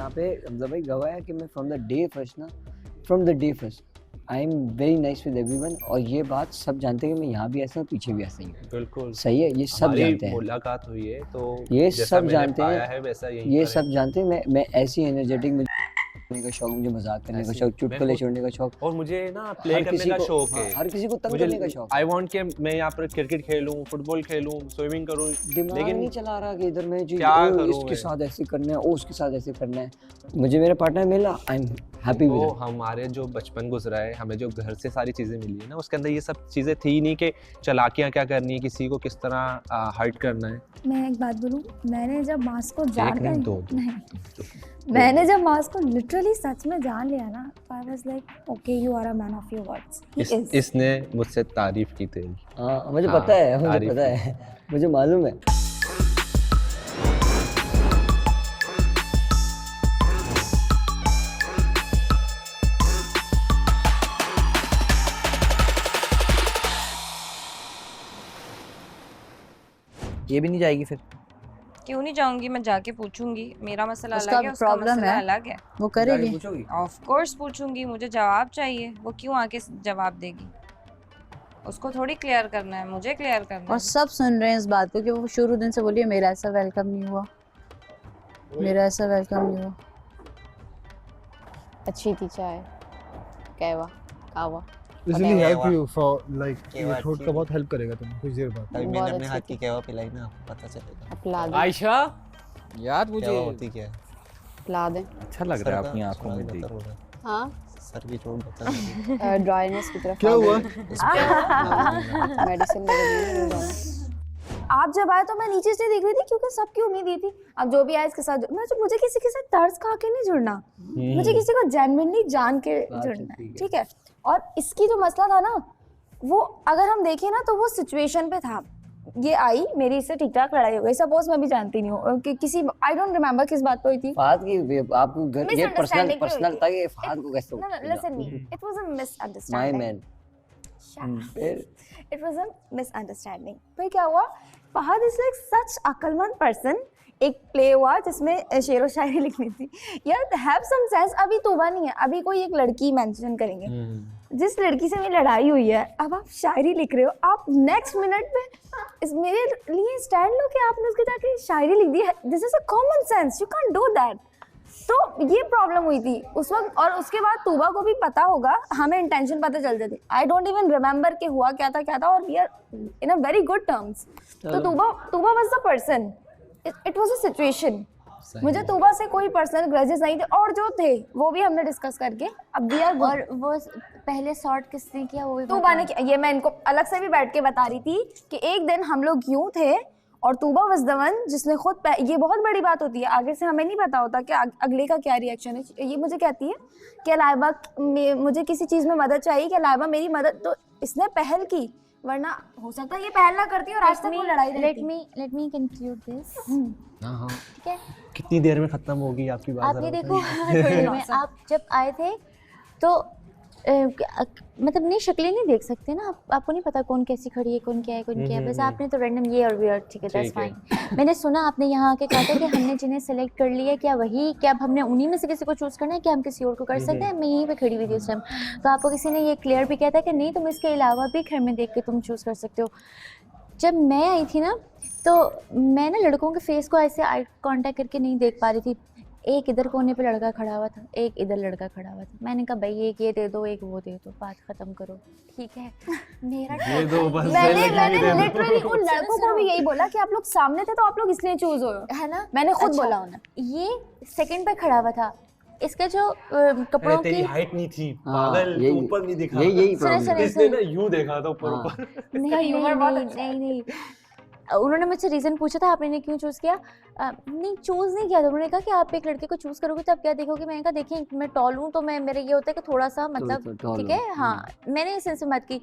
यहाँ पे हमजा भाई गवाह है कि मैं from the day first I am very nice with everyone, और ये बात सब जानते हैं कि मैं यहाँ भी ऐसा हूँ, पीछे भी ऐसा ही हूँ। बिल्कुल सही है, ये सब जानते हैं, मुलाकात हुई है तो ये जैसा सब मैंने जानते पाया हैं, है वैसा यहीं ये पर सब जानते हैं। मैं ऐसी एनर्जेटिक, मुझे करने का शौक, मुझे मजाक करने का शौक, चुटकुले छोड़ने का शौक, और मुझे ना प्ले करने का शौक है। हर किसी को तंग करने का शौक। आई वांट कि मैं यहाँ पर क्रिकेट खेलूं, फुटबॉल खेलूं, स्विमिंग करूं, दिमाग नहीं चला रहा कि इधर मैं जी इसके साथ ऐसे करना है, उसके साथ ऐसे करना है। मुझे मेरा पार्टनर मिला, I am happy with it. हमारे जो बचपन गुजरा है, हमें जो घर से सारी चीजें मिली है ना, उसके अंदर ये सब चीजें थी नहीं कि चालाकियां क्या करनी है, किसी को किस तरह हर्ट करना है। मैं एक बात बोलूं, मैंने जब मास को मैंने जब मास को लिटरली सच में जान लिया ना, I was like okay you are a man of your words. इसने मुझसे तारीफ की थी। हाँ मुझे पता है, मुझे मालूम है। ये भी नहीं जाएगी फिर? क्यों नहीं जाऊंगी, मैं जाके पूछूंगी। मेरा मसला उसका अलग है, उसका मसला अलग है। वो करेगी, ऑफ कोर्स पूछूंगी, मुझे जवाब चाहिए। वो क्यों आके जवाब देगी? उसको थोड़ी क्लियर करना है, मुझे क्लियर करना है। और सब सुन रहे हैं इस बात को कि वो शुरू दिन से बोलिए मेरा ऐसा वेलकम नहीं हुआ, मेरा ऐसा वेलकम नहीं हुआ। अच्छी थी चाय, कहवा कावा। इसलिए हेल्प यू फॉर लाइक ये थ्रोट का बहुत हेल्प करेगा तुम्हें कुछ देर बाद। अभी मैंने अपने हाथ की कहवा पिलाई ना, आपको पता चलेगा। पिला दे आयशा, यार मुझे कहवा होती क्या है? पिला दे। अच्छा लग रहा है अपनी आंखों में देख। हाँ सर की चोट बता। ड्राइनेस की तरफ क्या हुआ? मेडिसिन में आप जब आए तो मैं नीचे से देख रही थी क्योंकि सबकी उम्मीद ये थी अब जो भी आए इसके साथ मुझे किसी के साथ तर्स खा के नहीं जुड़ना, मुझे किसी को जेन्युइनली जान के जुड़ना है, ठीक है। और इसकी जो मसला था ना, वो अगर हम देखें ना तो वो सिचुएशन पे था। ये आई, मेरी इससे ठीक ठाक लड़ाई हो गई, सपोज मैं भी जानती नहीं हूँ कि किसी, आई डोंट रिमेम्बर किस बात पे हुई थी। फहद की आपको घर ये पर्सनल था, ये फहद को कैसे? No, listen me, it was a misunderstanding. My man. It was a misunderstanding. फिर क्या हुआ? फहद इज लाइक सच अक्लमंद पर्सन। एक प्ले हुआ जिसमें शेर व शायरी लिखनी थी। यार हैव सम सेंस। अभी तोबा नहीं है, अभी कोई एक लड़की मेंशन करेंगे जिस लड़की से मेरी लड़ाई हुई है, अब आप शायरी लिख रहे हो, आप नेक्स्ट मिनट में इस मेरे लिए स्टैंड लो कि आपने उसके जाके शायरी लिख दी है। This is a common sense, you can do that. तो ये प्रॉब्लम हुई थी उस वक्त, और उसके बाद तूबा को भी पता होगा, हमें इंटेंशन पता चलते थे। आई डोंट इवन रिमेम्बर कि हुआ क्या था, और we are in a very good terms. तो Tuba was the person, it was a situation. मुझे तूबा से कोई पर्सनल ग्रजेस नहीं थे, और जो थे वो भी हमने डिस्कस करके अब वी आर। और वो पहले सॉर्ट किसने किया? वो भी तूबा ने किया। ये मैं इनको अलग से भी बैठ के बता रही थी कि एक दिन हम लोग यूं थे और तूबा वाज द वन जिसने खुद, ये बहुत बड़ी बात होती है, आगे से हमें नहीं पता होता कि अगले का क्या रिएक्शन है। ये मुझे कहती है कि लाइबा मुझे किसी चीज़ में मदद चाहिए, कि लाइबा मेरी मदद, तो इसने पहल की, वरना हो सकता है ये पहल ना करती और आज तक वो लड़ाई रहती। Let me conclude this. हाँ ठीक है, कितनी देर में खत्म होगी आपकी बात? आप ये देखो थोड़ी में आप जब आए थे तो मतलब नहीं शक्लें नहीं देख सकते ना आपको नहीं पता कौन कैसी खड़ी है, कौन क्या है, कौन क्या है। बस आपने तो रैंडम ये और वी और, ठीक है दैट्स फाइन। मैंने सुना आपने यहाँ आके कहा था कि हमने जिन्हें सेलेक्ट कर लिया, क्या वही, क्या अब हमने उन्हीं में से किसी को चूज़ करना है, क्या हम किसी और को कर सकते हैं? मैं यहीं पे खड़ी हुई थी उस टाइम, तो आपको किसी ने ये क्लियर भी किया था कि नहीं तुम इसके अलावा भी घर में देख के तुम चूज़ कर सकते हो। जब मैं आई थी ना तो मैं ना लड़कों के फेस को ऐसे आई कांटेक्ट करके नहीं देख पा रही थी। एक इधर कोने पे लड़का खड़ा हुआ था, एक इधर लड़का खड़ा हुआ था। मैंने कहा भाई एक ये दे दो, एक वो दे दो, बात खत्म करो, ठीक है। मेरा मैंने लिटरली उन लड़कों को भी यही बोला कि आप लोग सामने थे तो आप लोग इसलिए चूज हो, है ना? मैंने खुद बोला उन्हें। ये सेकंड पे खड़ा हुआ था, इसके जो कपड़ों की हाइट नहीं थी, पागल, ऊपर नहीं दिखा। यही प्रॉब्लम। इसने ना यूं देखा था ऊपर। नहीं, उन्होंने मुझसे रीज़न पूछा था आपने क्यों चूज़ किया। नहीं चूज़ नहीं किया था, उन्होंने कहा कि आप एक लड़के को चूज़ करोगे तो आप क्या देखोगे। मैंने कहा देखिए मैं टॉल हूँ तो मैं मेरे ये होता है कि थोड़ा सा मतलब ठीक है, हाँ मैंने इस सेंस में बात की।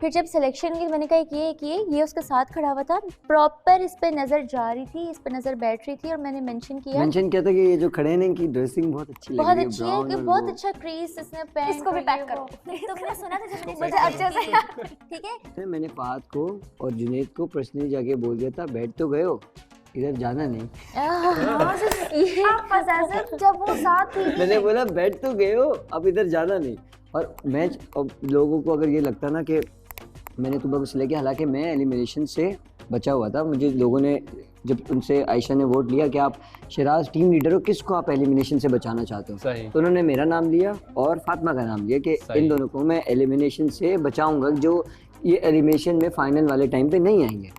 फिर जब सिलेक्शन की मैंने कहा एक ये उसके साथ खड़ा हुआ था, प्रॉपर इस पर नज़र जा रही थी, इस पर नज़र बैठ रही थी, और मैंने मेंशन किया था कि ये जो खड़े हैं इनकी ड्रेसिंग बहुत अच्छी लग रही है, बहुत अच्छी है, कि बहुत अच्छा क्रीज इसने पहन, इसको भी पैक करो। तुमने सुना था जब मुझे अच्छे से ठीक है। मैंने फहद को और जुनैद को पर्सनली जाके बोल दिया था, बैठ तो गए हो, इधर जाना नहीं। ये आप possessive जब वो साथ थी मैंने बोला बैठ तो गए हो, अब इधर जाना नहीं। और मैच, अब लोगों को अगर ये लगता ना कि मैंने तुबा को सिलेक्ट किया, हालांकि मैं एलिमिनेशन से बचा हुआ था। मुझे लोगों ने जब उनसे आयशा ने वोट लिया कि आप शिराज टीम लीडर हो, किसको आप एलिमिनेशन से बचाना चाहते हो, सही। तो उन्होंने मेरा नाम लिया और फातिमा का नाम लिया कि सही। इन दोनों को मैं एलिमिनेशन से बचाऊंगा, जो ये एलिमिनेशन में फाइनल वाले टाइम पे नहीं आएंगे।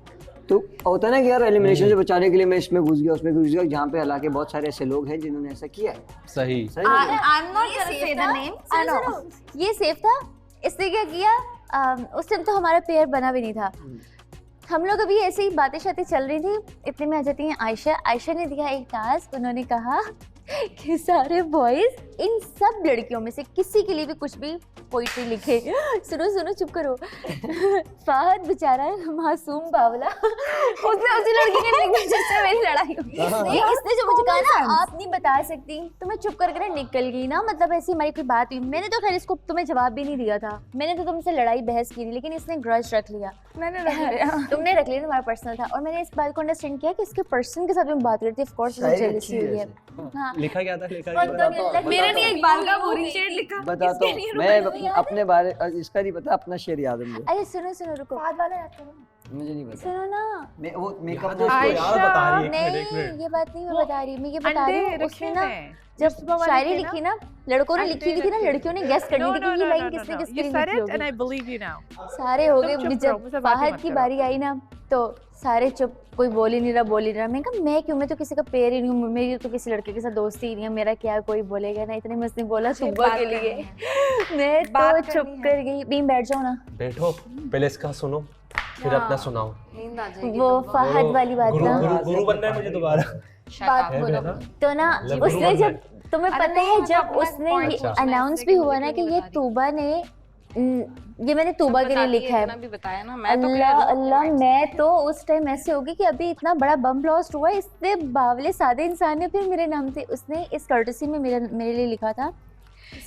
तो होता है ना कि यार एलिमिनेशन से बचाने के लिए मैं इसमें घुस गया, उसमें घुस गया, जहाँ पे हालांकि बहुत सारे ऐसे लोग हैं जिन्होंने ऐसा किया है। सही। सही है। I'm not gonna say the name. I know. ये सेफ था। इसने क्या किया, उस टाइम तो हमारा पेयर बना भी नहीं था। हम लोग अभी ऐसे ही बातें शातें चल रही थी, इतने में आ जाती हैं आयशा। आयशा ने दिया एक टास्क, उन्होंने कहा कि सारे बॉयज इन सब लड़कियों में से किसी के लिए भी कुछ भी पोइट्री लिखे। सुनो सुनो चुप करो। फाहद बेचारा मासूम बावला, उसने उसी लड़की के लिखा जिससे मेरी लड़ाई हुई। इसने जो मुझे कहा ना आप नहीं बता सकती, तो मैं चुप करके ना निकल गई ना। मतलब ऐसी हमारी कोई बात हुई, मैंने तो खैर इसको तुम्हें जवाब भी नहीं दिया था, मैंने तो तुमसे लड़ाई बहस की थी, लेकिन इसने ग्रज रख लिया। मैंने रख लिया। तुमने रख लिया, तुम्हारा पर्सनल था। और मैंने इस बात को अंडरस्टैंड किया कि इसके पर्सन के साथ में बात करती है, ऑफ कोर्स मुझे जेलसी हुई है। हाँ, लिखा क्या था? लिखा और क्या तो नहीं लगता- मेरे लिए एक बाल का बोरिंग शेड लिखा। बताता हूँ मैं अपने बारे, इसका नहीं पता, अपना शेर याद है मुझे। अरे सुनो सुनो रुको, बाद वाला याद करो। मुझे नहीं पता। सुनो ना। मैं वो मेकअप याद है उसको, यार बता रही है। नहीं ये बात नहीं मैं बता रही, मैं ये बता रही हूँ उसने ना जब शायरी लिखी ना, लड़कों ने लिखी हुई थी ना, लड़कियों ने गेस करनी थी कि ये लाइन किसने किसके लिए लिखी होगी। सारे हो गए, जब फाहद की बारी आई ना तो सारे चुप, कोई बोल ही नहीं रहा, बोल ही नहीं रहा। मैं कहा मैं क्यों, मैं तो किसी का पेड़ ही नहीं हूँ, मेरी तो किसी लड़के के साथ दोस्ती ही नहीं है, मेरा क्या कोई बोलेगा ना। इतने में उसने बोला सुबह के लिए, मैं तो चुप कर गई। बीम बैठ जाओ ना। बैठो, पहले इसका सुनो, फिर अपना सुनाओ। नींद आ जाएगी। वो फाहद वाली बात गुरु ना, गुरु गुरु बनना है मुझे दोबारा। बात बोलो तो ना। उसने जब, तुम्हें पता है जब उसने अच्छा। अनाउंस भी हुआ ना कि ये तूबा ने, ये मैंने तूबा के लिए लिखा है। इतना भी बताया ना, मैं तो अल्लाह अल्लाह, मैं तो उस टाइम ऐसे होगी कि अभी इतना बड़ा बम ब्लास्ट हुआ, इससे बावले सादे इंसान ने फिर मेरे नाम से, उसने इस कर्टसी में मेरे लिए लिखा था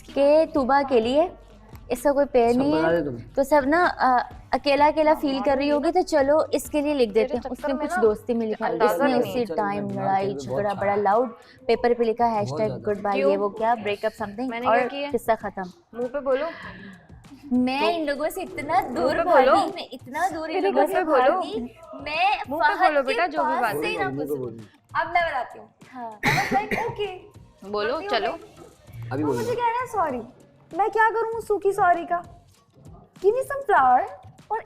कि तूबा के लिए, इसका कोई पेड़ नहीं बना दे है, तुम। तो सब ना अकेला अकेला फील कर रही होगी, तो चलो इसके लिए लिख देते हैं। उसने कुछ दोस्ती में लिखा, इसने उसी टाइम लड़ाई झगड़ा बड़ा लाउड पेपर पे लिखा हैशटैग गुड बाय, ये वो क्या ब्रेकअप समथिंग, मैंने क्या और किया? किस्सा खत्म। मुंह पे बोलो। मैं इन लोगों से इतना दूर पे बोलो। भागी, मैं इतना दूर इन मेरे लोगों मुंह से पे बोलो। भागी, मैं मुंह पे फहद बोलो के बेटा, जो भी पास बात से ही ना मुझे कुछ। बोल। अब मैं बताती हूँ। हाँ ओके बोलो चलो। अभी मुझे बोलो। कहना है सॉरी। मैं क्या करूँ सूखी सॉरी का? गिव मी सम फ्लावर और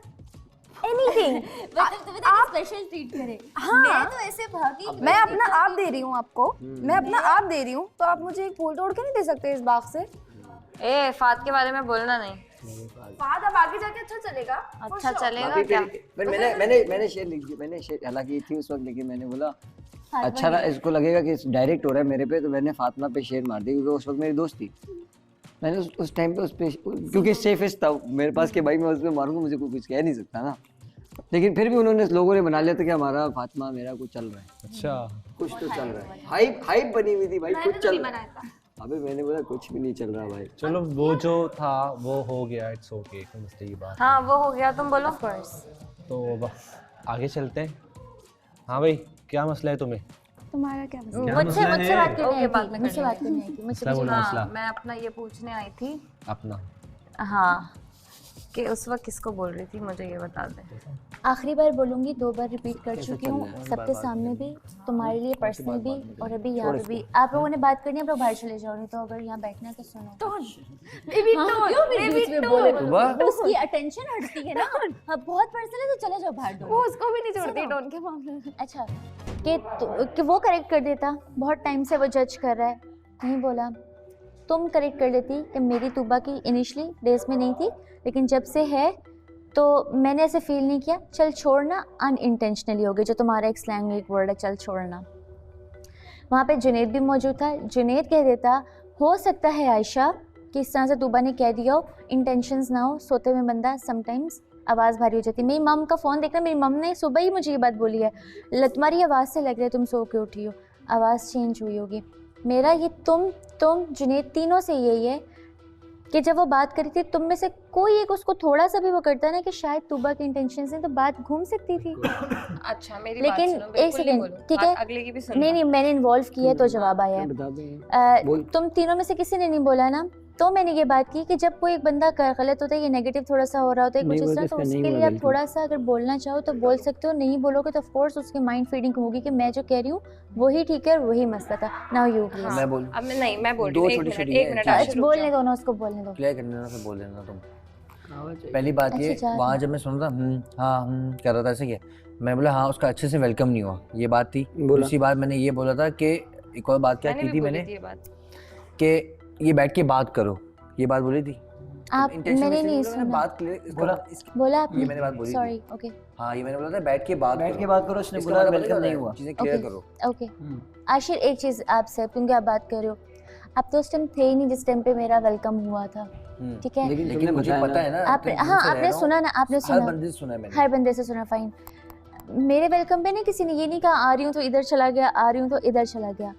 एनीथिंग। मतलब तुम्हें तो स्पेशल ट्रीट करे। हाँ। मैं तो ऐसे भागी, मैं अपना आप दे रही हूँ आपको, मैं अपना आप दे रही हूँ, तो आप मुझे एक फूल तोड़ के नहीं दे सकते इस बाग से? ए फात के बारे में बोलना नहीं। बाद अब आगे जाके अच्छा चलेगा। अच्छा चलेगा बाकी क्या? फिर मैंने शेर लिख दिया, मैंने शेर हालांकि थी उस वक्त, लेकिन मैंने बोला अच्छा ना, इसको लगेगा कि डायरेक्ट हो रहा है मेरे पे, तो मैंने फातिमा पे शेर मार दिया क्योंकि उस वक्त मेरी दोस्त थी। मैंने उस टाइम पे उस पे, क्योंकि सेफेस्ट था मेरे पास कि भाई मैं उस पे मारूंगा, मुझे कोई कुछ कह नहीं सकता ना। लेकिन फिर भी उन्होंने, लोगों ने बना लिया था कि हमारा फातिमा मेरा कुछ चल रहा है, अच्छा, कुछ तो चल रहा है। हाइप बनी हुई थी भाई, कुछ चल रहा है। अबे मैंने बोला कुछ भी नहीं चल रहा भाई। चलो वो जो था वो हो गया, इट्स ओके, कोई मसले की बात हाँ वो हो गया, तुम बोलो। तो बस आगे चलते हैं। हाँ भाई, क्या मसला है तुम्हें? तुम्हारा क्या मुझसे बात करनी ओके, आई बाद थी, में मुझसे करनी बात करनी आई थी, मुझसे मसला बोलो, हाँ मसला मैं अपना ये पूछने आई थी अपना। हाँ। कि उस वक्त किसको बोल रही थी, मुझे ये बता दे। आखिरी बार बोलूंगी, 2 बार रिपीट कर चुकी हूँ सबके सामने भी, तुम्हारे लिए पर्सनल भी, और अभी यहाँ पे भी। आप लोगों ने बात करनी है, आप लोग बाहर चले जाओ, नहीं तो अगर यहाँ बैठना है तो सुनो। हाँ, क्यों बीच बीच में बोले? उसकी अटेंशन हटती है ना। हाँ, बहुत पर्सनल है तो चले जाओ बाहर। वो उसको भी नहीं छोड़ती टोन के मामले में। अच्छा कि वो करेक्ट कर देता, बहुत टाइम से वो जज कर रहा है, नहीं बोला। तुम करेक्ट कर लेती कि मेरी तूबा की इनिशियली डेज में नहीं थी, लेकिन जब से है तो मैंने ऐसे फील नहीं किया। चल छोड़ना अनइंटेंशनली हो गया, जो तुम्हारा एक स्लैंग एक वर्ड है, चल छोड़ना। वहाँ पे जुनेद भी मौजूद था। जुनेद कह देता, हो सकता है आयशा कि इस तरह से तूबा ने कह दिया हो, इंटेंशंस ना हो, सोते में बंदा समटाइम्स आवाज़ भारी हो जाती है। मेरी मम का फ़ोन देखना, मेरी मम ने सुबह ही मुझे ये बात बोली है, तुम्हारी आवाज़ से लग रहा है तुम सो के उठी हो, आवाज़ चेंज हुई होगी। मेरा ये तुम जुनेद तीनों से यही है कि जब वो बात करी थी तुम में से कोई एक उसको थोड़ा सा भी वो करता ना कि शायद तूबा के इंटेंशन से, तो बात घूम सकती थी। अच्छा मेरी लेकिन बात सुनो, एक बिल्कुल नहीं सेकंड, बोलूं, ठीक बात है, अगले की भी सुनो। नहीं मैंने इन्वॉल्व किया है तो जवाब आया है। बता दो बोल। तुम तीनों में से किसी ने नहीं बोला ना, तो मैंने ये बात की कि जब कोई एक बंदा गलत होता है, ये नेगेटिव थोड़ा सा हो रहा होता है कुछ नहीं इस बोलते, तरह, तो इसका नहीं उसके हुआ लिए आप बिल्कुल। थोड़ा सा अगर बोलना चाहो तो बोल सकते हो, नहीं बोलोगे तो ऑफ कोर्स उसकी माइंड फीडिंग होगी कि मैं जो कह रही हूँ वही ठीक है और वही मसला था। Now you please. हाँ, मैं बोलूं? अब मैं बोल रही दो हूँ, एक छोटी मिनट छोटी एक हैं, मिनट ठीक है। आशीष, रुक बोलने जाओ। दो ना उसको, बोलने दो। क्लियर करने ना, फिर बोल देना तुम। चाहिए। पहली बात अच्छा, ये, चार वहाँ हैं। जब मैं सुन रहा हाँ कर रहा था ऐसे क्या, मैं बोला हाँ उसका अच्छे से वेलकम नहीं हुआ, ये बात थी। बोला। दूसरी बात मैंने ये बोला था कि एक और बात क्या मैंने की भी थी बोली मैंने, थी ये बात। कि ये बैठ के बात करो, ये बात बोली थी। आप Intention मैंने वैसे नहीं बोला, मैंने सुना। बात क्लियर बोला। बोला आपने? ये मैंने बात बोली थी। सॉरी, ओके हाँ ये मैंने बोला था बैठ के बात करो, उसने इसका बोला मतलब वेलकम पता नहीं है, हुआ। चीजें क्लियर ओके। करो। ओके आशिर, एक चीज़ आपसे, क्योंकि आप बात कर रहे हो, आप तो उस टाइम थे ही नहीं जिस टाइम पे मेरा वेलकम हुआ था, ठीक है? लेकिन लेकिन तुमने मुझे बताया पता है ना, आपने, तुम हाँ जिनसे रह आपने रहा हूँ, सुना ना, आपने हर सुना, बंदे से सुना है मैंने। हर बंदे से सुना, फाइन। मेरे वेलकम पे नहीं किसी ने ये नहीं कहा आ रही हूँ तो इधर चला गया, आ रही हूँ तो इधर चला गया।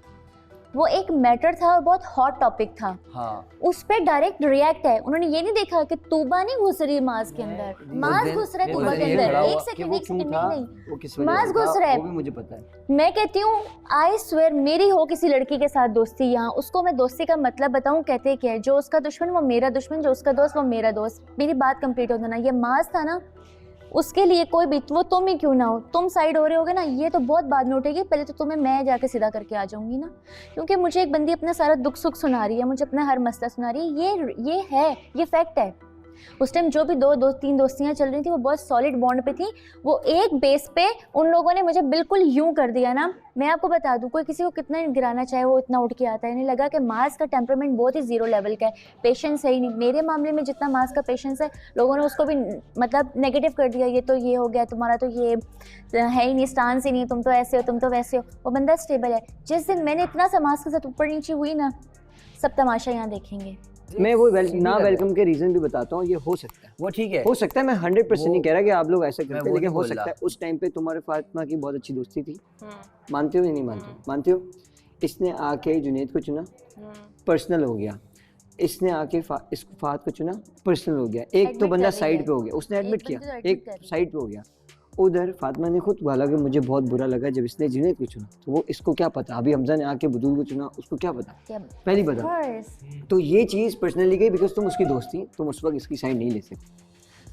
वो एक मैटर था और बहुत हॉट टॉपिक था, हाँ उस पे डायरेक्ट रिएक्ट है। उन्होंने ये नहीं देखा कि तूबा नहीं घुस रही है मास के अंदर, मास घुस रहा है उस तूबा दिन के ये अंदर। खड़ा हुआ एक सेकंड, एक सेकंड, नहीं वो किस मास वजह घुस से रहा है। वो भी मुझे पता है। मैं कहती हूँ आई स्वेयर, मेरी हो किसी लड़की के साथ दोस्ती, यहाँ उसको मैं दोस्ती का मतलब बताऊँ कहते क्या है, जो उसका दुश्मन वो मेरा दुश्मन, जो उसका दोस्त वो मेरा दोस्त। मेरी बात कंप्लीट हो जाना, ये मास था ना, उसके लिए कोई भी, वो तुम ही क्यों ना हो, तुम साइड हो रहे होगे ना, ये तो बहुत बाद में उठेगी, पहले तो तुम्हें मैं जाके सीधा करके आ जाऊंगी ना, क्योंकि मुझे एक बंदी अपना सारा दुख सुख सुना रही है, मुझे अपना हर मसला सुना रही है, ये है, ये फैक्ट है। उस टाइम जो भी तीन दोस्तियां चल रही थी वो बहुत सॉलिड बॉन्ड पे थी, वो एक बेस पे उन लोगों ने मुझे बिल्कुल यूं कर दिया ना। मैं आपको बता दूं, कोई किसी को कितना गिराना चाहे वो इतना उठ के आता है। नहीं लगा कि मास का टेम्परामेंट बहुत ही जीरो लेवल का है, पेशेंस है ही नहीं। मेरे मामले में जितना मास का पेशेंस है, लोगों ने उसको भी मतलब नेगेटिव कर दिया, ये तो ये हो गया, तुम्हारा तो ये है ही नहीं, स्टांस ही नहीं, तुम तो ऐसे हो, तुम तो वैसे हो। वो बंदा स्टेबल है। जिस दिन मैंने इतना सा मास के साथ ऊपर नीचे हुई ना, सब तमाशा यहाँ देखेंगे। मैं वो ना वेलकम के रीजन भी बताता हूँ। ये हो सकता है, वो ठीक है, हो सकता है, मैं 100% नहीं कह रहा कि आप लोग ऐसे मैं करते, वो लेकिन नहीं हो बोल सकता रहा। है उस टाइम पे तुम्हारे फातिमा की बहुत अच्छी दोस्ती थी। हम्म, मानते हो या नहीं मानते हो? मानते हो? इसने आके जुनैद को चुना, पर्सनल हो गया। इसने आके इसको फात को चुना, पर्सनल हो गया। एक तो Admit बंदा कर रही साइड है। पे हो गया, उसने एक एडमिट बंदा तो किया, admit एक कर रही है। साइड पे हो गया। उधर फातिमा ने खुद बोला कि मुझे बहुत बुरा लगा जब इसने जुनैद को चुना। तो वो इसको क्या पता, अभी हमजा ने आके बदूल को चुना, उसको क्या पता, क्या पहली बता। course। तो ये चीज़ पर्सनली गई बिकॉज तुम उसकी दोस्त थी, तुम उस वक्त इसकी साइड नहीं ले सकती,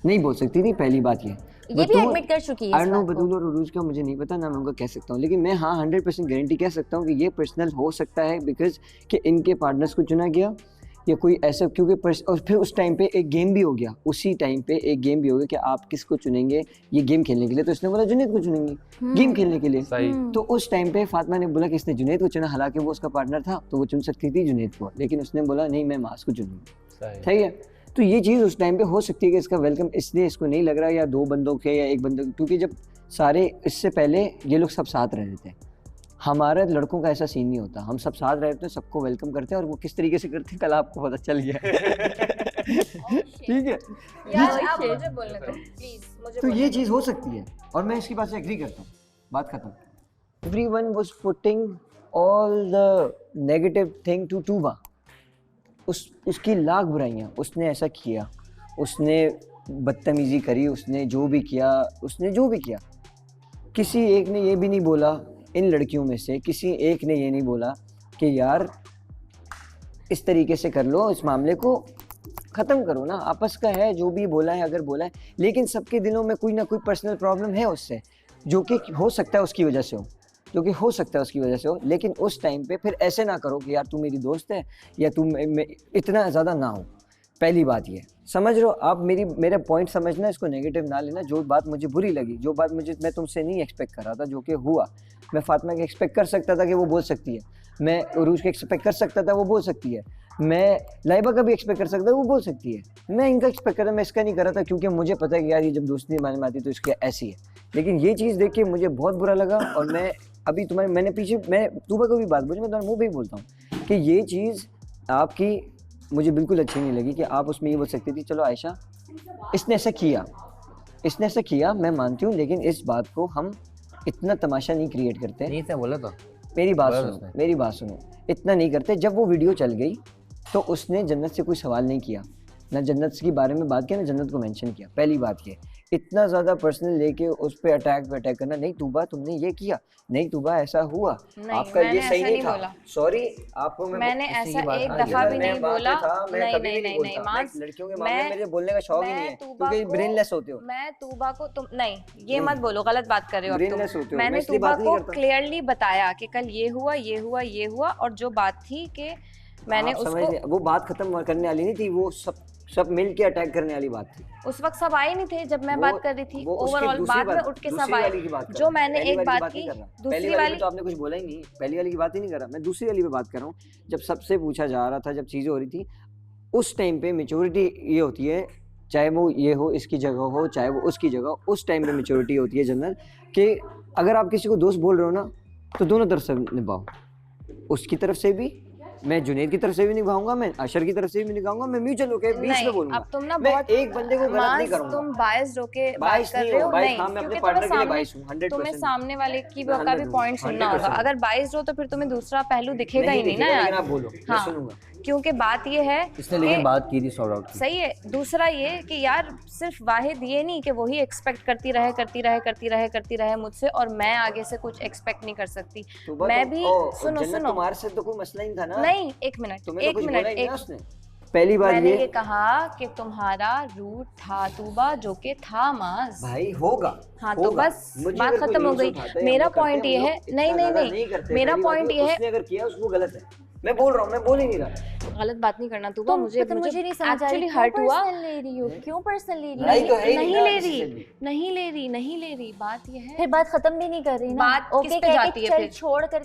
नहीं बोल सकती थी, पहली बात ये। ये भी एडमिट कर चुकी है आई इस नो बात को। बदूल और उरूज का मुझे नहीं पता, ना मैं उनका कह सकता हूँ, लेकिन मैं हाँ 100% गारंटी कह सकता हूँ कि ये पर्सनल हो सकता है बिकॉज कि इनके पार्टनर्स को चुना गया या कोई ऐसा, क्योंकि और फिर उस टाइम पे एक गेम भी हो गया, उसी टाइम पे एक गेम भी हो गया कि आप किसको चुनेंगे ये गेम खेलने के लिए। तो इसने बोला जुनैद को चुनेंगे गेम खेलने के लिए। सही। तो उस टाइम पे फातिमा ने बोला कि इसने जुनैद को चुना, हालांकि वो उसका पार्टनर था तो वो चुन सकती थी जुनैद को, लेकिन उसने बोला नहीं मैं मास को चुनूंगी। सही। ठीक है, तो ये चीज़ उस टाइम पे हो सकती है कि इसका वेलकम इसलिए इसको नहीं लग रहा, या दो बंदों के या एक बंदों, क्योंकि जब सारे इससे पहले ये लोग सब साथ रह रहे थे। हमारा लड़कों का ऐसा सीन नहीं होता, हम सब साथ रहते हैं, सबको वेलकम करते हैं, और वो किस तरीके से करते हैं कल आपको पता चल गया। ठीक है, यार आप मुझे बोलने दो प्लीज, मुझे तो बोलने ये दो। चीज़ हो सकती है और मैं इसकी बात से एग्री करता हूँ, बात खत्म। Everyone was putting all the negative thing to Tuba। उसकी लाख बुराइयाँ, उसने ऐसा किया, उसने बदतमीज़ी करी, उसने जो भी किया, किसी एक ने ये भी नहीं बोला, इन लड़कियों में से किसी एक ने ये नहीं बोला कि यार इस तरीके से कर लो, इस मामले को ख़त्म करो ना, आपस का है, जो भी बोला है अगर बोला है, लेकिन सबके दिलों में कोई ना कोई पर्सनल प्रॉब्लम है उससे, जो कि हो सकता है उसकी वजह से हो, लेकिन उस टाइम पे फिर ऐसे ना करो कि यार तू मेरी दोस्त है या तू इतना ज़्यादा ना हो। पहली बात ये समझ रहे हो आप, मेरा पॉइंट समझना, इसको नेगेटिव ना लेना। जो बात मुझे बुरी लगी, जो बात मैं तुमसे नहीं एक्सपेक्ट कर रहा था, जो कि हुआ, मैं फातिमा के एक्सपेक्ट कर सकता था कि वो बोल सकती है, मैं उरूज के एक्सपेक्ट कर सकता था वो बोल सकती है, मैं लाइबा का भी एक्सपेक्ट कर सकता था वो बोल सकती है, मैं इनका एक्सपेक्ट कर रहा, मैं इसका नहीं कर रहा था, क्योंकि मुझे पता है कि यार ये जब दोस्ती माने में आती तो इसकी ऐसी है। लेकिन ये चीज़ देख के मुझे बहुत बुरा लगा, और मैं अभी मैं तुम्हें को भी बात बोली, मैं तुम्हारे मुँह पे ही बोलता हूँ कि ये चीज़ आपकी मुझे बिल्कुल अच्छी नहीं लगी कि आप उसमें ये बोल सकती थी चलो आयशा इसने ऐसा किया, मैं मानती हूँ, लेकिन इस बात को हम इतना तमाशा नहीं क्रिएट करते। नहीं था बोला था, मेरी बात सुनो, इतना नहीं करते। जब वो वीडियो चल गई तो उसने जन्नत से कोई सवाल नहीं किया, ना जन्नत के बारे में बात किया, ना जन्नत को मेंशन किया। पहली बात ये, इतना ज़्यादा पर्सनल लेके उस पे अटैक करना, नहीं तूबा तुमने ये किया, नहीं तूबा ऐसा हुआ, आपका ये सही नहीं था, सॉरी आपको मैंने ऐसा एक दफा भी नहीं बोला। नहीं मांस, लड़कियों के मामले में मुझे बोलने का शौक ही नहीं है क्योंकि ब्रेनलेस होते हो। मैं तूबा को तुम नहीं ये मत बोलो, गलत बात कर रहे हो ब्रेनलेस होते हो, मैंने मैं इसलिए तूबा बात नहीं को करता। क्लियरली बताया कि कल ये हुआ ये हुआ ये हुआ, और जो बात थी कि मैंने आप समझ उसको नहीं, वो बात खत्म करने वाली नहीं थी, वो सब मिल के अटैक करने वाली बात थी। उस वक्त सब आए नहीं थे जब मैं बात कर रही थी। वो उसकी ओवरऑल दूसरी बाद में बात- उठ के दूसरी सब आए। वाली की बात कर जो रहा हूं। मैंने पहली एक वाली बात नहीं की, कर रहा। दूसरी पहली वाली वाली में तो आपने कुछ बोला ही नहीं, पहली वाली की बात ही नहीं कर रहा मैं, दूसरी वाली पे बात कर रहा हूँ। जब सबसे पूछा जा रहा था, जब चीज़ें हो रही थी, उस टाइम पे मेच्योरिटी ये होती है, चाहे वो ये हो इसकी जगह हो, चाहे वो उसकी जगह हो, उस टाइम पे मेच्योरिटी होती है जनरल, कि अगर आप किसी को दोस्त बोल रहे हो ना, तो दोनों तरफ से निभाओ, उसकी तरफ से भी, मैं जुनैद की तरफ से भी निभाऊंगा, मैं अशर की तरफ से भी निभाऊंगा, मैं म्यूचुअल होके बीच नहीं, में बोलूंगा। अब तुम ना मैं बहुत एक बंदे को गलत नहीं मांस, करूंगा। तुम बायस्ड होके बात बायस कर नहीं रहे हो, हो। बायस नहीं, हाँ, मैं अपने क्योंकि पार्टनर के लिए तुम्हें बायस हूँ, 100%। तुम्हें सामने वाले की मैं का भी 100% पॉइंट सुनना होगा। 100%। अगर बायस्ड हो तो फिर तुम्हें दूसरा पहलू दिखेगा ही नहीं ना दिखेगा, लेकिन यार। आप बोलो, मैं हाँ, सुनूंगा। क्योंकि बात ये है इसने लेकिन कि- बात की थी सॉर्ट आउट की। सही है। दूसरा ये कि यार सिर्फ वाहिद ये नहीं कि वही एक्सपेक्ट करती रहे मुझसे, और मैं आगे से कुछ एक्सपेक्ट नहीं कर सकती। सुबह मैं तो- भी जन्नत सुनो तुम्हारे से तो कोई मसला ही नहीं था ना। नहीं, एक मिनट तुम्हें तो एक कुछ मिनट बोला ही नहीं एक ना उसने। पहली बात मैंने ये ये कहा कि तुम्हारा रूट था तूबा, जो कि था माज। भाई होगा। हाँ तो होगा। बस मुझे बात अगर कोई खत्म हो रील्स गई। उठाता है, मेरा हम लोग पॉइंट करते ये हैं, है, हम लोग इतना ज़्यादा नहीं करते। मेरा पहली बात पॉइंट ये, ये है, उसने अगर किया उसको गलत है। मैं बोल रहा हूँ, मैं बोल ही नहीं रहा। गलत बात नहीं करना तूबा। तुम मुझे मुझे नहीं समझ आ रही, एक्चुअली क्यों हर्ट हुआ। पर्सनल ले रही हो, क्यों पर्सनल ले रही हो? लड़ाई तो है ही नहीं ना ले किसी से रही, भी। नहीं ले रही। बात ये है फिर बात खत्म भी नहीं कर रही ना। बात किस ओके पे कह के जाती है चल फिर? छोड़ कर।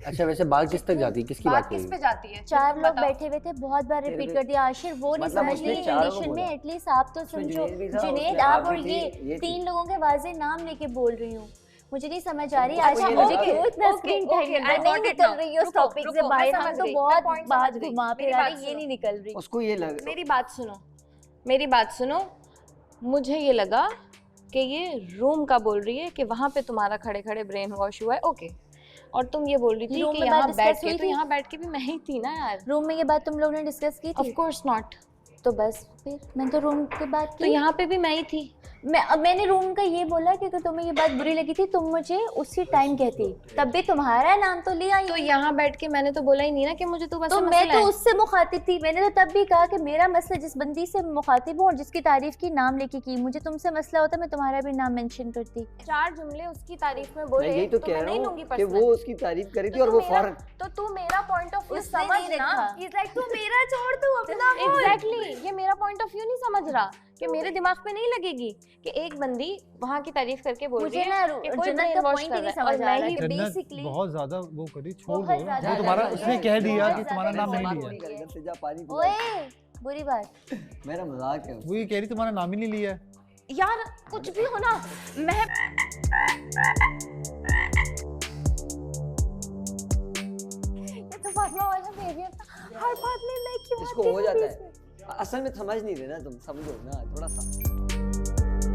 अच्छा वैसे बात किस तक जाती है, किसकी बात बात किस करी? पे जाती है? चार तुम लोग बताओ। बैठे हुए थे, बहुत बार तेरे रिपीट पे- कर दिया। आशिर वो नहीं मतलब समझ उसने रही चारों को कंडीशन में, बोला। एटलीस्ट आप तो उसमें समझो। जुनैद भी था, जुनैद उसमें आप आप और भी ये थी, ये थी। 3 लोगों के वाजे नाम लेके बोल रही हूँ। मुझे नहीं समझ आ रही। उसको अच्छा ये मुझे लगा- क्यों इतना Okay, screen okay, time I नहीं got it निकल now. रही है उस रुको, टॉपिक से रुको, मैं बाहर। समझ हम तो गई, मैं बहुत point बात समझ गई। घुमा मेरी फिरा बात रही, ये सुनो। नहीं निकल रही। उसको ये लग मेरी बात सुनो, मेरी बात सुनो। मुझे ये लगा कि ये रूम का बोल रही है कि वहाँ पे तुम्हारा खड़े खड़े ब्रेन वॉश हुआ है। ओके, और तुम ये बोल रही थी रूम कि में यहाँ बात बैठ discuss के, हुई तो थी? यहाँ बैठ के भी मैं ही थी ना यार। रूम में ये बात तुम लोग ने डिस्कस की ऑफ थी? Course not. तो बस फिर मैंने तो रूम की बात तो की। यहाँ पे भी मैं ही थी। मैंने रूम का ये बोला क्योंकि तुम्हें ये बात बुरी लगी थी, तुम मुझे उसी टाइम कहती, तब भी तुम्हारा नाम तो लिया ही। तो यहाँ बैठ के मैंने तो बोला ही नहीं ना कि मुझे तो बस तो मैं तो उससे मुखातिब थी। मैंने तो तब भी कहा कि मेरा मसला जिस बंदी से मुखातिब हूँ और जिसकी तारीफ की नाम लेके की, मुझे तुमसे मसला होता मैं तुम्हारा भी नाम मेंशन करती। 4 जुमले उसकी तारीफ में मैं बोले यही तो तो कह मैं रहा नहीं हूँ लूंगी कि पर्सनल। वो उसकी तारीफ करी थी तो और तू वो मेरा- फौरन तो तू मेरा पॉइंट ऑफ व्यू उसने समझ नहीं ना। देखा। He's like, तू मेरा छोड़, तू अपना बोल। एग्जैक्टली, ये मेरा पॉइंट ऑफ व्यू नहीं समझ रहा कि मेरे दिमाग पे नहीं लगेगी कि एक बंदी वहाँ की तारीफ करके बोल रही मुझे है ना कि कोई जन्नत brain का wash पॉइंट कर ही नहीं रहा है, समझ और आ मैं रहा ही कि जन्नत बेसिकली बहुत ज्यादा वो करी, छोड़ बहुत दो। ज्यादा वो तुम्हारा लगी उसने है, कह दिया बहुत कि तुम्हारा ज्यादा नाम नहीं लगी लिया। है। घर से जा पानी पिला। ओए बुरी बात। मेरा मजाक है। वो ये कह रही तुम्हारा नाम ही नहीं लिया है। यार कुछ भी हो ना, मैं ये तो फातिमा वाला बिहेवियर था। हर बात में मैं क्यों इसको आती हो हूँ जाता बीच में? है। असल में समझ नहीं रहे ना तुम, समझो ना थोड़ा सा।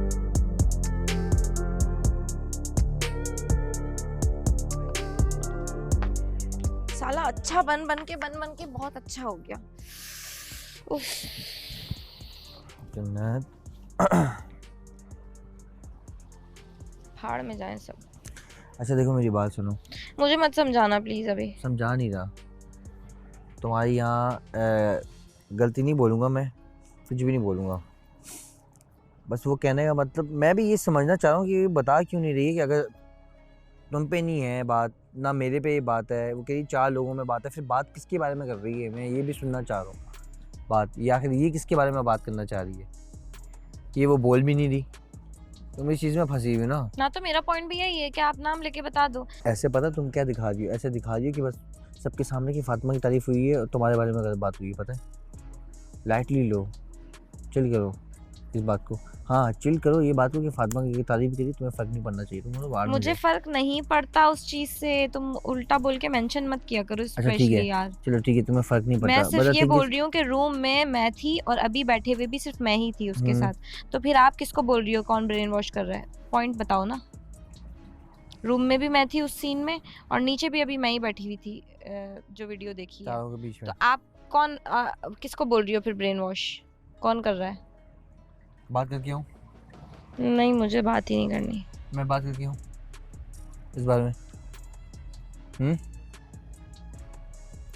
साला अच्छा बन बन के बहुत अच्छा हो गया। उफ, जन्नत फाड़ में जाए सब। अच्छा देखो मेरी बात सुनो, मुझे मत समझाना प्लीज अभी। समझा नहीं रहा तुम्हारी यहाँ गलती नहीं बोलूँगा मैं, कुछ भी नहीं बोलूँगा। बस वो कहने का मतलब मैं भी ये समझना चाह रहा हूँ कि ये बता क्यों नहीं रही है कि अगर तुम पे नहीं है बात, ना मेरे पे ये बात है, वो कह रही 4 लोगों में बात है, फिर बात किसके बारे में कर रही है? मैं ये भी सुनना चाह रहा हूँ बात, या फिर ये किसके बारे में बात करना चाह रही है कि ये वो बोल भी नहीं रही। तुम इस चीज़ में फंसी हुई ना। तो मेरा पॉइंट भी यही है कि आप नाम लेके बता दो। ऐसे पता तुम क्या दिखा रही हो? ऐसे दिखा रही हो कि बस सबके सामने की फातिमा की तारीफ हुई है और तुम्हारे बारे में गलत बात हुई है। पता है, लाइटली लो, चिल करो इस बात को। हाँ चिल करो ये बात को कि फातिमा की तारीफ के लिए तुम्हें फ़र्क नहीं पड़ना चाहिए। तुम बाहर मुझे फर्क नहीं पड़ता उस चीज से, तुम उल्टा बोल के मेंशन मत किया करो ठीक है। स्पेशली यार। चलो ठीक है, तुम्हें फ़र्क नहीं पड़ता। मैं सिर्फ But the ये thing बोल is- रही हूँ कि रूम में मैं थी और अभी बैठे हुए भी सिर्फ मैं ही थी उसके हम्म। साथ। तो फिर आप किसको बोल रही हो कौन ब्रेन वॉश कर रहा है? पॉइंट बताओ ना। रूम में भी मैं थी उस सीन में, और नीचे भी अभी मैं ही बैठी हुई थी जो वीडियो देखी है। चारों के बीच में तो आप कौन किसको बोल रही हो फिर ब्रेन वॉश? कौन कर रहा है? बात करके हूँ, नहीं, मुझे बात ही नहीं करनी। मैं बात करके हूँ इस बारे में।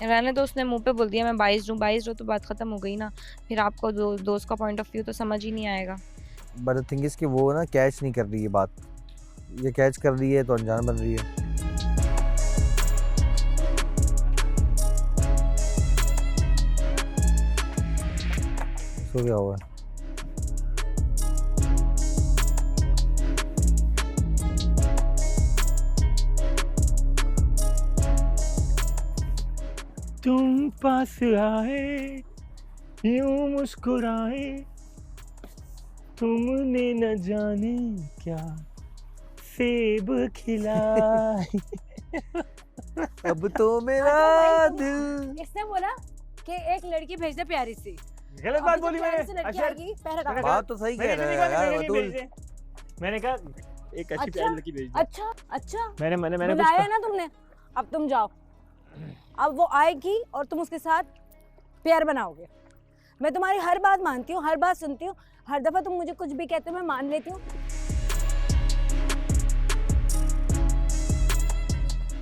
रहने तो उसने मुंह पे बोल दिया मैं 22 हूँ तो बात खत्म हो गई ना। फिर आपको दोस्त का पॉइंट ऑफ व्यू तो समझ ही नहीं आएगा। बट द थिंग इज कि वो ना कैच नहीं कर रही है बात, ये कैच कर रही है तो अनजान बन रही है। इसको क्या हुआ? तुम पास आए यूं मुस्कुराए, तुमने न जाने क्या सेब खिलाए। अब तो मेरा दिल। इसने बोला कि एक लड़की भेज दे प्यारी सी। गलत बात बोली मैंने। बात तो सही कह रहा है यार अतुल। मैंने कहा एक अच्छी प्यारी लड़की भेज दे। अच्छा मैंने बुलाया ना तुमने, अब तुम जाओ। अब वो आएगी और तुम उसके साथ प्यार बनाओगे। मैं तुम्हारी हर बात मानती हूँ, हर बात सुनती हूँ, हर दफा तुम मुझे कुछ भी कहते हो मैं मान लेती हूँ।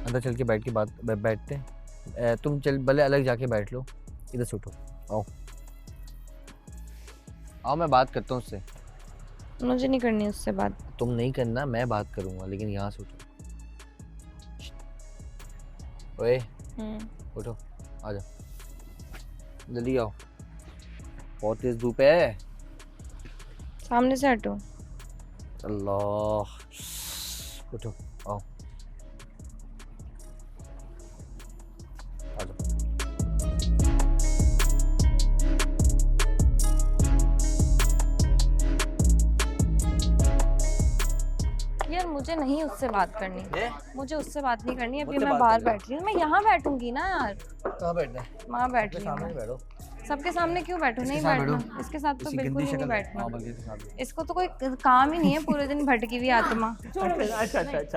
अंदर चल के बैठ के बैठते हैं। तुम चल भले अलग जाके बैठ लो, इधर से उठो, आओ आओ, मैं बात करता हूँ उससे। मुझे नहीं करनी उससे बात। तुम नहीं करना, मैं बात करूंगा, लेकिन यहाँ से उठो। ओए उठो, आ जाओ, जल्दी आओ, बहुत तेज धूप है। सामने से हटो। अल्लाह, उठो, आओ, आ जाओ। यार मुझे नहीं उससे बात करनी, मुझे उससे बात नहीं करनी। अभी मुझसे मैं बात बाहर कर लो। बैठ रही हूँ, मैं यहाँ बैठूंगी ना यार। कहाँ बैठना है? वहाँ बैठ रही हूँ सामने मैं। बैठो। सबके सामने क्यों बैठूं? नहीं इसके साथ बैठना बैठो। इसके साथ तो इसकी बिल्कुल गंदी ही नहीं शक्ल बैठना। हाँ, बल्कि इसके साथ बैठो। इसको तो कोई काम ही नहीं है, पूरे दिन भटकी हुई आत्मा। अच्छा।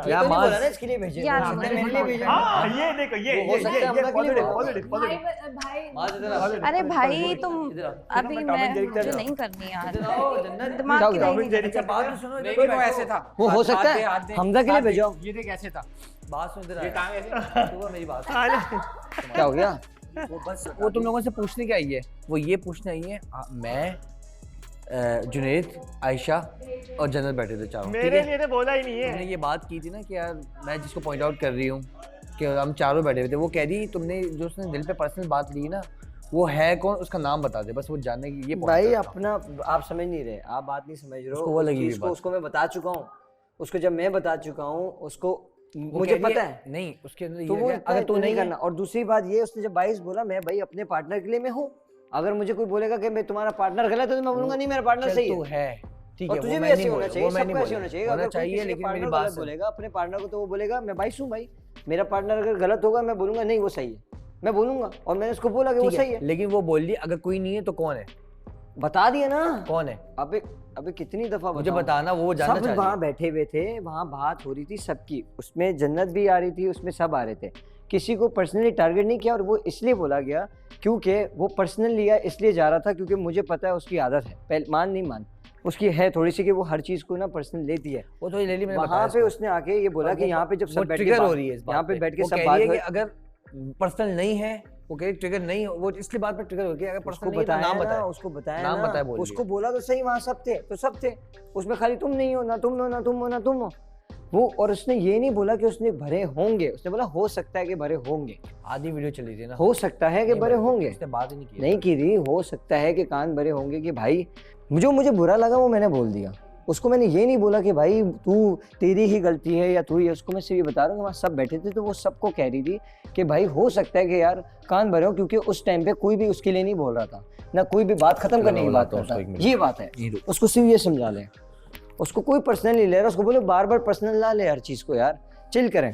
या तो नहीं बोला ना इसके लिए भेजे, यार, आपने मुझे मेरे लिए भेजा। हाँ ये देखो ये हो सकता है हम पॉजिटिव पॉजिटिव पॉजिटिव। अरे भाई तुम अभी मैं मुझे नहीं करनी यार। दिमाग की नहीं। बात तो सुनो, नहीं वो ऐसे था। वो हो सकता है हमजा के लिए भेजो। ये देख ऐसे था। बात सुन, इधर ये आ। काम ऐसे। तो वो मेरी बात। क्या हो गया? वो तुम लोगों से पूछने के आई है, वो ये पूछने आई है। मैं, जुनैद, आयशा और जनरल बैठे थे चारों। मेरे लिए तो बोला ही नहीं तुमने है। ये बात की थी ना कि यार मैं जिसको पॉइंट आउट कर रही हूँ कि हम चारों बैठे हुए थे, वो कह रही तुमने जो उसने दिल पे पर्सनल बात ली ना, वो है कौन, उसका नाम बता दे, बस वो जानने की। ये भाई अपना आप समझ नहीं रहे, आप बात नहीं समझ रहे हो। उसको वो लगी हुई उसको बात। उसको मैं बता चुका हूँ, उसको जब मैं बता चुका हूँ उसको, मुझे पता है। नहीं, उसके अंदर तो ये वो है, अगर तू नहीं करना। और दूसरी बात ये, उसने जब 22 बोला, मैं भाई अपने पार्टनर के लिए मैं हूँ। अगर मुझे कोई बोलेगा कि मैं तुम्हारा पार्टनर गलत है तो मैं बोलूंगा नहीं मेरा पार्टनर सही तू है। है, ठीक और है, तुझे वो भी मैं ऐसे नहीं होना बोल चाहिए, वो मैं नहीं सबको ऐसे बोल होना चाहिए। होना अगर कोई चाहिए, किसी के लेकिन मेरी partner बात गलत सुन। बोलेगा अपने पार्टनर को, तो वो बोलेगा मैं 22 हूँ भाई, मेरा पार्टनर अगर गलत होगा मैं बोलूंगा नहीं वो सही है, मैं बोलूंगा। और मैंने उसको बोला कि वो ठीक सही है, लेकिन वो बोल दी अगर कोई नहीं है तो कौन है? बता दिया ना। कौन है? अबे अबे कितनी दफा मुझे बताऊं? बताना, वो जानना सब चाहिए। वहाँ बैठे हुए थे, वहाँ बात हो रही थी सबकी, उसमें जन्नत भी आ रही थी, उसमें सब आ रहे थे। किसी को पर्सनली टारगेट नहीं किया, और वो इसलिए बोला गया क्योंकि वो पर्सनल लिया, इसलिए जा रहा था क्योंकि मुझे पता है उसकी आदत है, पहले मान नहीं मान उसकी है थोड़ी सी कि वो हर चीज को ना पर्सनल लेती है। वो तो ले ली मैंने, वहाँ पे उसने आके ये बोला कि यहाँ पे जब सब बैठ के ट्रिगर हो रही है, यहाँ पे बैठ के वो सब कह बात रही है हो, कि अगर पर्सनल नहीं है, वो कह रही ट्रिगर नहीं हो, वो इसलिए बात पे ट्रिगर हो गया। अगर उसको पर्सनल नहीं है तो बताया नाम ना, बताए, उसको बताया नाम ना, बताए बोल उसको दिया। बोला तो सही, वहाँ सब थे तो सब थे, उसमें खाली तुम नहीं हो, ना तुम हो, ना तुम हो, ना तुम हो वो। और उसने ये नहीं बोला कि उसने भरे होंगे, उसने बोला हो सकता है कि भरे होंगे। आधी वीडियो चली थी ना, हो सकता है कि नहीं भरे भरे, होंगे, उसने बात ही नहीं की। नहीं की थी। हो सकता है कि कान भरे होंगे कि भाई मुझे बुरा लगा वो मैंने बोल दिया। उसको मैंने ये नहीं बोला कि भाई तू तेरी ही गलती है या तू ही है, उसको मैं सिर्फ ये बता रहा हूँ। वहाँ सब बैठे थे तो वो सबको कह रही थी कि भाई हो सकता है कि यार कान भरे हो, क्योंकि उस टाइम पे कोई भी उसके लिए नहीं बोल रहा था, ना कोई भी बात खत्म करने की बात करता। ये बात है, उसको सिर्फ ये समझा ले, उसको कोई पर्सनल नहीं ले रहा, उसको बोलो बार बार पर्सनल ना ले हर चीज़ को, यार चिल करें।